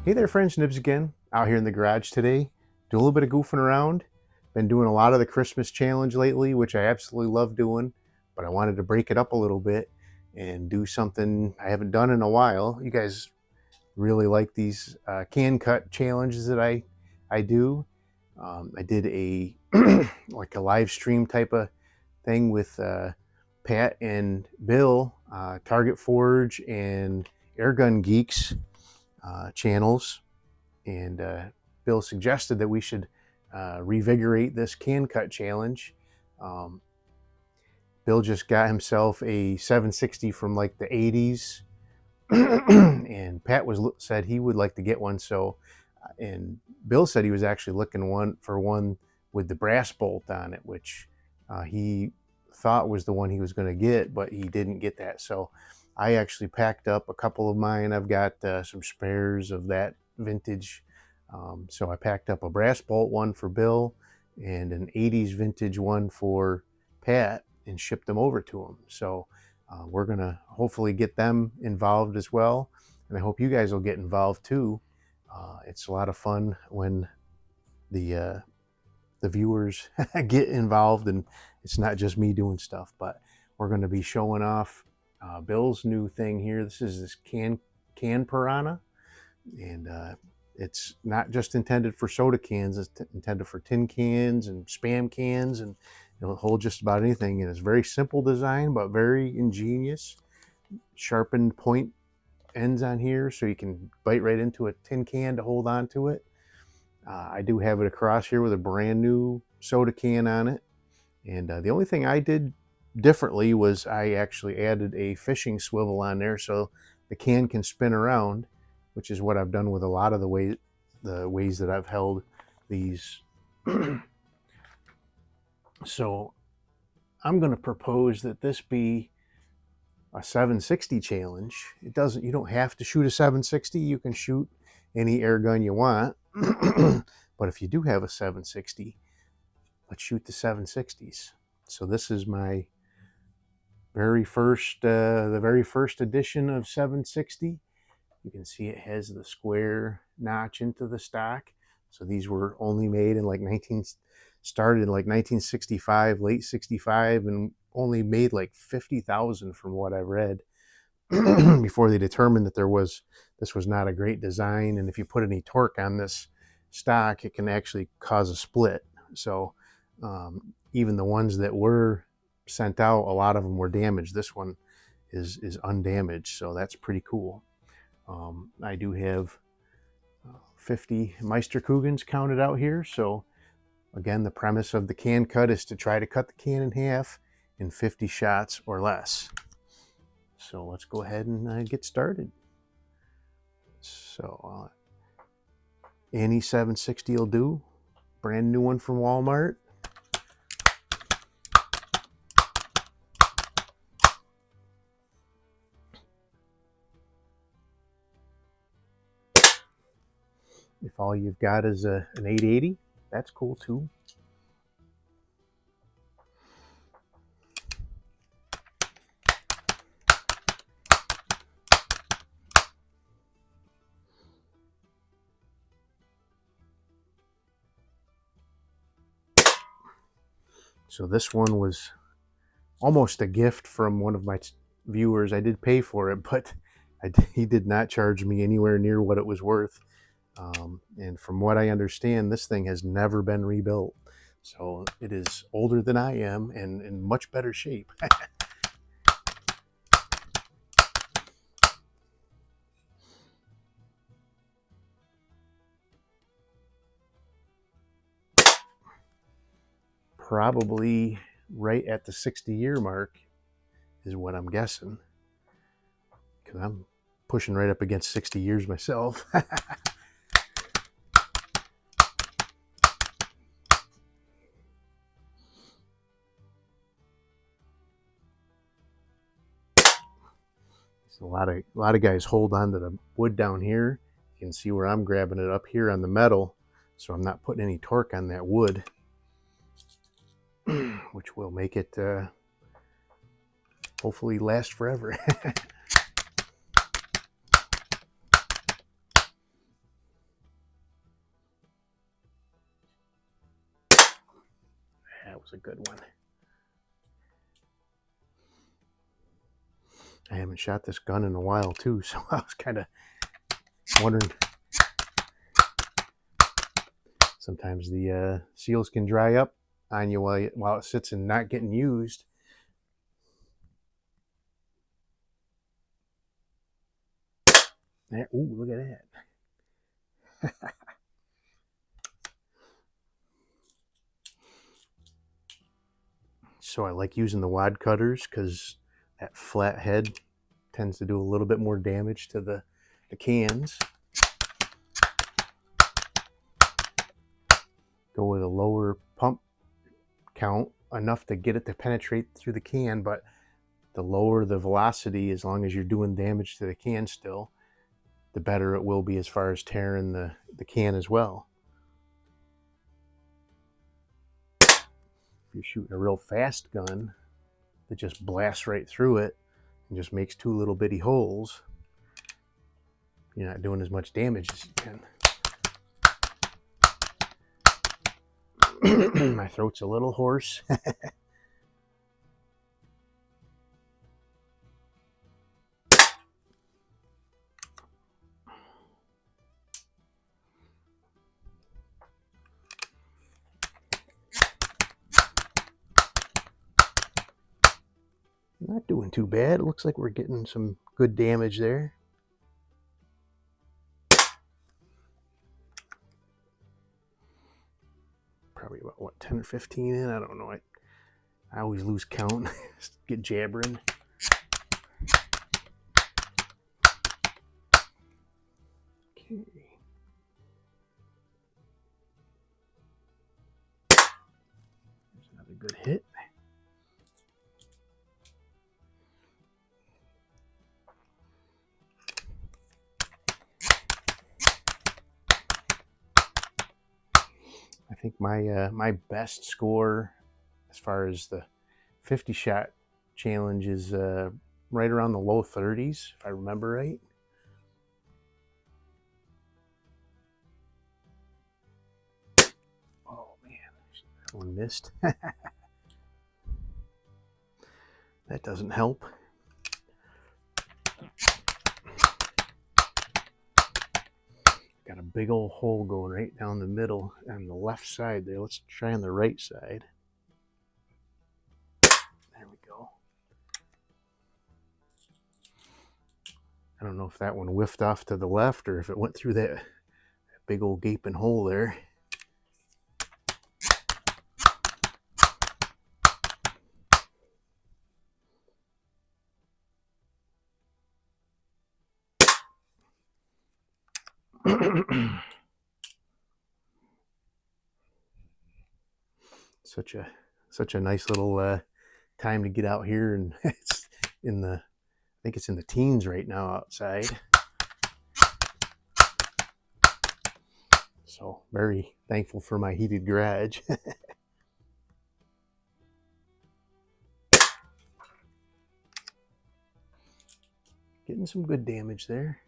Hey there friends, Nibs again, out here in the garage today, doing a little bit of goofing around. Been doing a lot of the Christmas challenge lately, which I absolutely love doing, but I wanted to break it up a little bit and do something I haven't done in a while. You guys really like these can cut challenges that I do. I did a like a live stream type of thing with Pat and Bill, Target Forge and Airgun Geeks channels, and Bill suggested that we should revigorate this can cut challenge. Um, Bill just got himself a 760 from like the 80s, and Pat said he would like to get one. So, and Bill said he was actually looking for one with the brass bolt on it, which he thought was the one he was going to get, but he didn't get that. So I actually packed up a couple of mine. I've got some spares of that vintage. So I packed up a brass bolt one for Bill and an 80s vintage one for Pat and shipped them over to him. So we're going to hopefully get them involved as well. And I hope you guys will get involved too. It's a lot of fun when the viewers get involved, and it's not just me doing stuff, but we're going to be showing off Bill's new thing here. This is this can piranha, and it's not just intended for soda cans. It's intended for tin cans and Spam cans, and it'll hold just about anything. And it's very simple design, but very ingenious. Sharpened point ends on here, so you can bite right into a tin can to hold on to it. I do have it across here with a brand new soda can on it. And the only thing I did differently was I actually added a fishing swivel on there so the can can spin around, which is what I've done with a lot of the ways that I've held these. So I'm going to propose that this be a 760 challenge. You don't have to shoot a 760. You can shoot any air gun you want. But if you do have a 760, let's shoot the 760s. So this is my the very first edition of 760. You can see it has the square notch into the stock. So these were only made in started in like 1965, late 65, and only made like 50,000 from what I read before they determined that this was not a great design. And if you put any torque on this stock, it can actually cause a split. So even the ones that were sent out, a lot of them were damaged. This one is undamaged, so that's pretty cool. I do have 50 Meisterkugels counted out here. So again, the premise of the can cut is to try to cut the can in half in 50 shots or less. So let's go ahead and get started. So any 760 will do. Brand new one from Walmart. If all you've got is an 880, that's cool too. So this one was almost a gift from one of my viewers. I did pay for it, but he did not charge me anywhere near what it was worth. And from what I understand, this thing has never been rebuilt. So it is older than I am and in much better shape. Probably right at the 60-year mark is what I'm guessing, because I'm pushing right up against 60 years myself. So a lot of guys hold on to the wood down here. You can see where I'm grabbing it up here on the metal, so I'm not putting any torque on that wood, which will make it hopefully last forever. was a good one. I haven't shot this gun in a while too, so I was kind of wondering. Sometimes the seals can dry up on you while it sits and not getting used. There, ooh, look at that. So I like using the wad cutters because that flat head tends to do a little bit more damage to the cans. Go with a lower pump count, enough to get it to penetrate through the can, but the lower the velocity, as long as you're doing damage to the can still, the better it will be as far as tearing the can as well. If you're shooting a real fast gun that just blasts right through it and just makes two little bitty holes, you're not doing as much damage as you can. My throat's a little hoarse. Not doing too bad. It looks like we're getting some good damage there. Probably about, what, 10 or 15 in? I don't know. I always lose count. Get jabbering. Okay. There's another good hit. I think my best score as far as the 50 shot challenge is right around the low 30s, if I remember right. Oh man, that one missed. That doesn't help. Got a big old hole going right down the middle on the left side there. Let's try on the right side. There we go. I don't know if that one whiffed off to the left or if it went through that big old gaping hole there. Such a nice little time to get out here, and it's in the, I think it's in the teens right now outside. So very thankful for my heated garage. Getting some good damage there.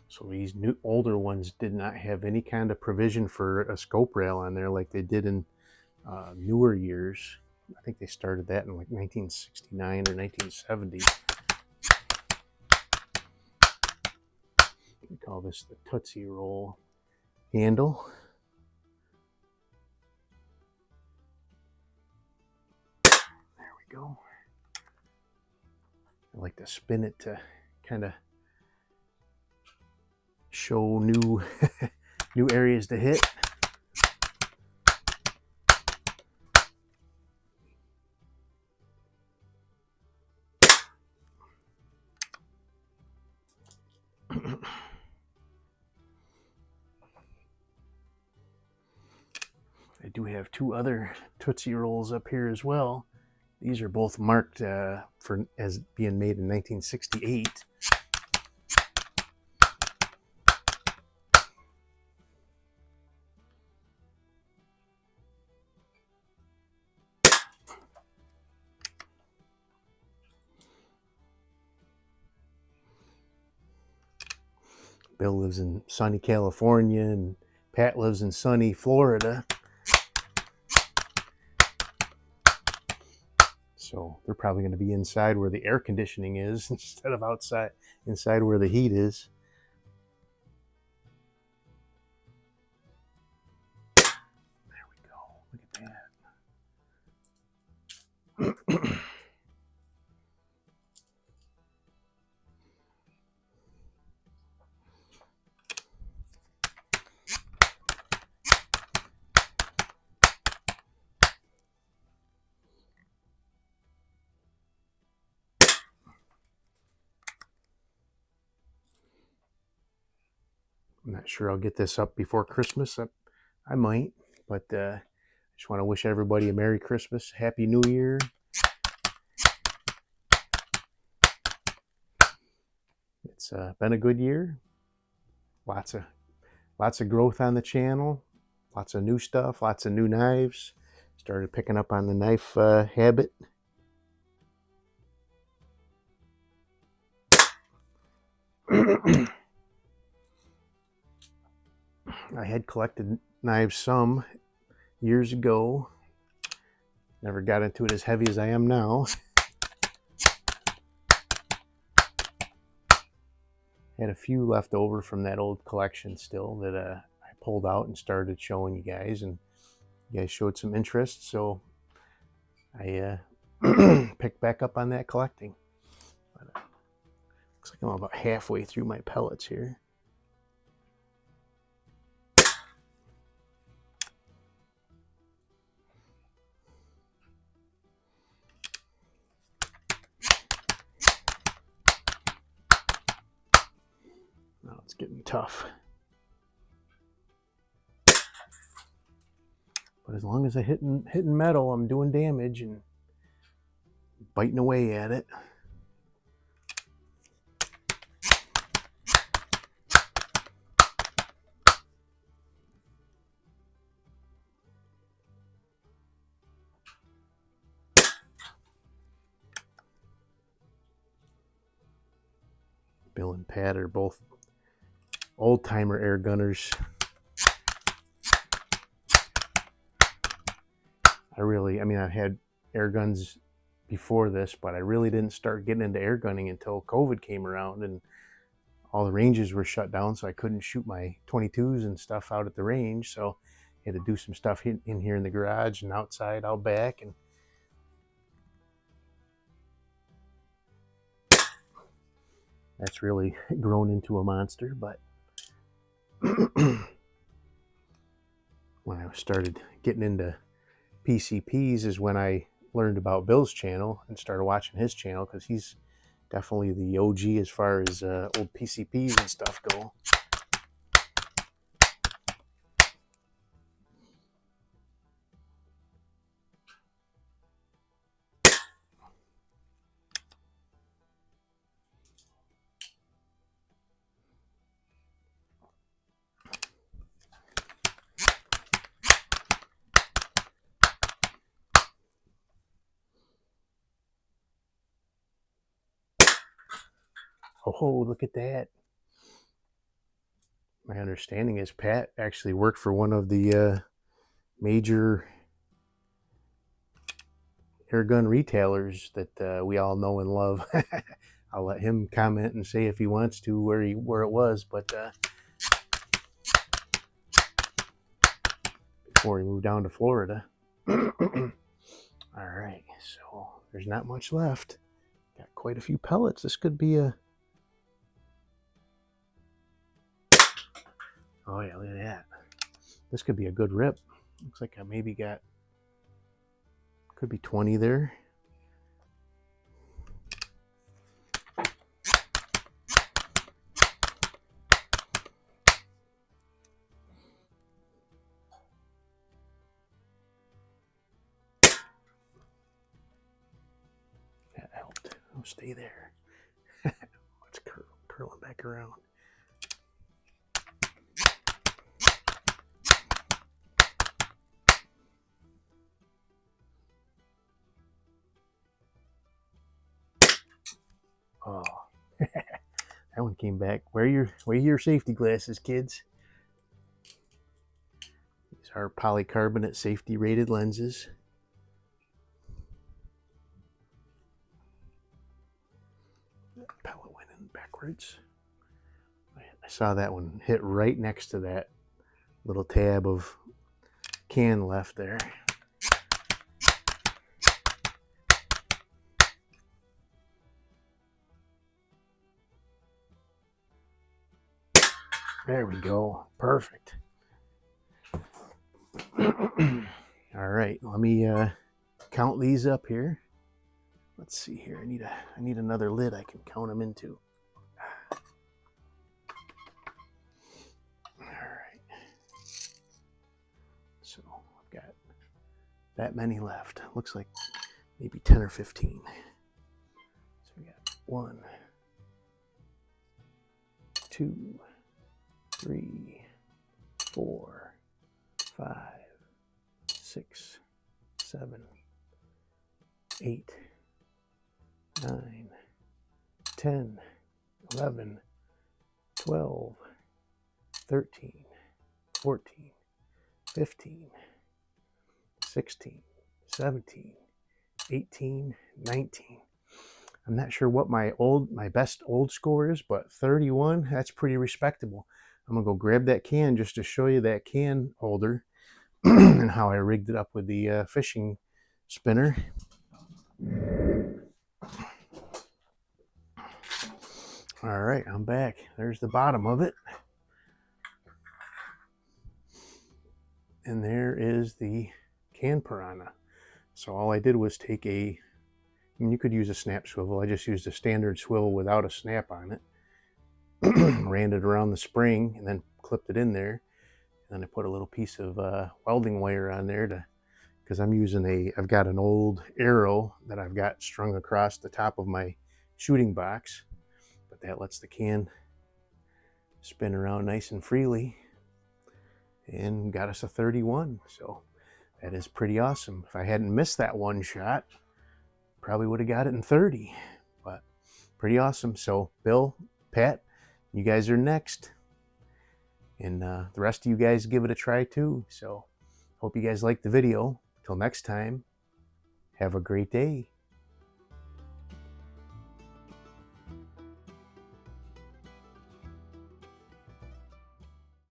So these older ones did not have any kind of provision for a scope rail on there like they did in newer years. I think they started that in like 1969 or 1970. We call this the Tootsie Roll handle. There we go. I like to spin it to kind of show new new areas to hit. I do have two other Tootsie Rolls up here as well. These are both marked as being made in 1968. Bill lives in sunny California and Pat lives in sunny Florida. So they're probably going to be inside where the air conditioning is instead of inside where the heat is. There we go. Look at that. I'm not sure I'll get this up before Christmas. I might, but I just want to wish everybody a Merry Christmas, Happy New Year. It's been a good year. Lots of growth on the channel. Lots of new stuff. Lots of new knives. Started picking up on the knife habit. I had collected knives some years ago. Never got into it as heavy as I am now. Had a few left over from that old collection still that I pulled out and started showing you guys, and you guys showed some interest, so I picked back up on that collecting. But, looks like I'm about halfway through my pellets here. Now it's getting tough. But as long as I'm hitting metal, I'm doing damage and biting away at it. Bill and Pat are both old-timer air gunners. I've had air guns before this, but I really didn't start getting into air gunning until COVID came around and all the ranges were shut down, so I couldn't shoot my 22s and stuff out at the range. So I had to do some stuff in here in the garage and outside, out back, and that's really grown into a monster. But when I started getting into PCPs is when I learned about Bill's channel and started watching his channel, because he's definitely the OG as far as old PCPs and stuff go. Oh, look at that. My understanding is Pat actually worked for one of the major airgun retailers that we all know and love. I'll let him comment and say if he wants to where it was, but before he moved down to Florida. All right, so there's not much left. Got quite a few pellets. This could be a... Oh yeah, look at that. This could be a good rip. Looks like I maybe got... Could be 20 there. That helped. Oh, stay there. Let's curl it back around. Oh, That one came back. Wear your safety glasses, kids. These are polycarbonate safety rated lenses. Pellet went in backwards. I saw that one hit right next to that little tab of can left there. There we go. Perfect. All right, let me count these up here. Let's see here. I need another lid I can count them into. All right. So I've got that many left. Looks like maybe 10 or 15. So we got 1, 2, 3, 4, 5, 6, 7, 8, 9, 10, 11, 12, 13, 14, 15, 16, 17, 18, 19. I'm not sure what my best old score is, but 31, that's pretty respectable. I'm gonna go grab that can just to show you that can holder and how I rigged it up with the fishing spinner. All right, I'm back. There's the bottom of it. And there is the can piranha. So all I did was take you could use a snap swivel. I just used a standard swivel without a snap on it. Ran it around the spring and then clipped it in there. And then I put a little piece of welding wire on there because I've got an old arrow that I've got strung across the top of my shooting box. But that lets the can spin around nice and freely. And got us a 31. So that is pretty awesome. If I hadn't missed that one shot, probably would have got it in 30. But pretty awesome. So Bill, Pat, you guys are next. And the rest of you guys give it a try too. So hope you guys liked the video. Till next time, have a great day.